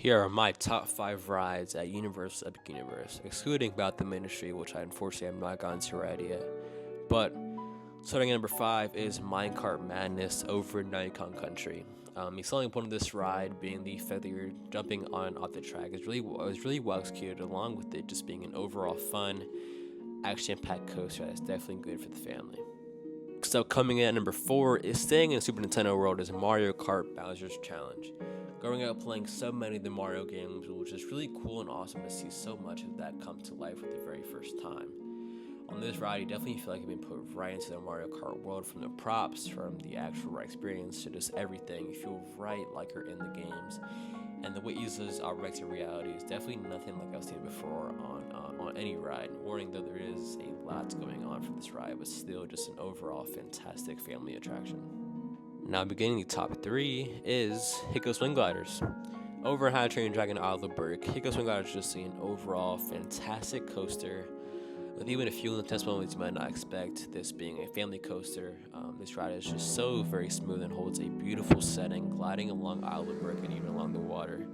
Here are my top 5 rides at Universal's Epic Universe, excluding About the Ministry, which I unfortunately have not gotten to ride yet. But starting at number 5 is Minecart Madness over Nikon Country. The selling point of this ride being the fact that you're jumping on and off the track is really well executed, along with it just being an overall fun, action-packed coaster that's definitely good for the family. So coming in at number 4 is staying in Super Nintendo World is Mario Kart Bowser's Challenge. Growing up playing so many of the Mario games, which is really cool and awesome to see so much of that come to life for the very first time. On this ride, you definitely feel like you've been put right into the Mario Kart world, from the props, from the actual ride experience, to just everything. You feel right like you're in the games. And the way it uses our to reality is definitely nothing like I've seen before on any ride. Warning though, there is a lot going on for this ride, but still just an overall fantastic family attraction. Now beginning the top 3 is Hiko Swing Gliders. Over at How to Train Dragon Isle of Berg, Hiko Swing Gliders is just an overall fantastic coaster with even a few intense moments you might not expect. This being a family coaster, this ride is just so very smooth and holds a beautiful setting, gliding along Isle of Berg and even along the water.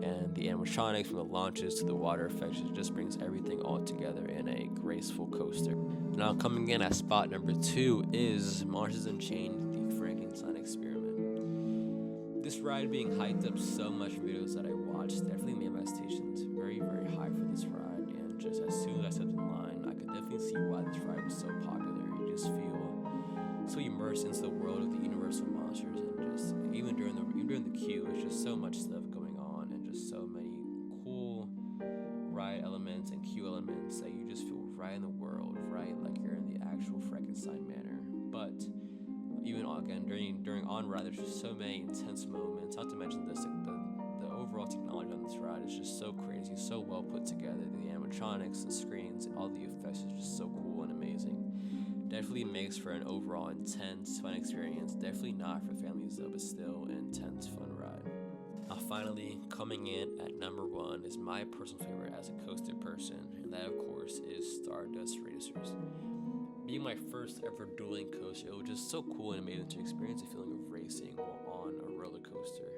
And the animatronics, from the launches to the water effects, it just brings everything all together in a graceful coaster. Now coming in at spot number 2 is Monsters Unchained, the Frankenstein Experiment. This ride being hyped up so much in videos that I watched definitely made my expectations very, very high for this ride. And just as soon as I stepped in line, I could definitely see why this ride was so popular. You just feel so immersed into the world of the Universal monsters, and just even during the queue, it's just so much stuff going on, and just so many cool ride elements and queue elements that you just feel right in the world, right like you're in the actual Frankenstein manor. But even again during on ride, there's just so many intense moments. Not to mention this, the overall technology on this ride is just so crazy, so well put together. The animatronics, the screens, all the effects is just so cool and amazing. Definitely makes for an overall intense, fun experience. Definitely not for families though, but still an intense, fun ride. Now finally, coming in at number 1 is my personal favorite as a coaster person, and that of course is Stardust Racers. Being my first ever dueling coaster, it was just so cool and amazing to experience the feeling of racing while on a roller coaster.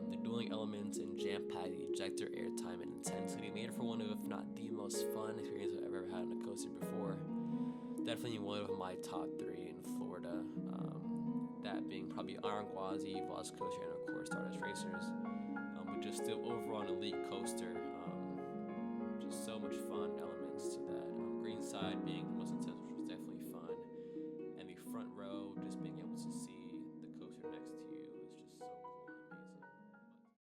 The dueling elements and jam-packed ejector airtime and intensity made it for one of, if not the most fun experience I've ever had on a coaster before. Definitely one of my top 3 in Florida. That being probably Iron Gwazi, Velocicoaster, and of course Stardust Racers. But just still overall an elite coaster. Just so much fun elements to that. Greenside being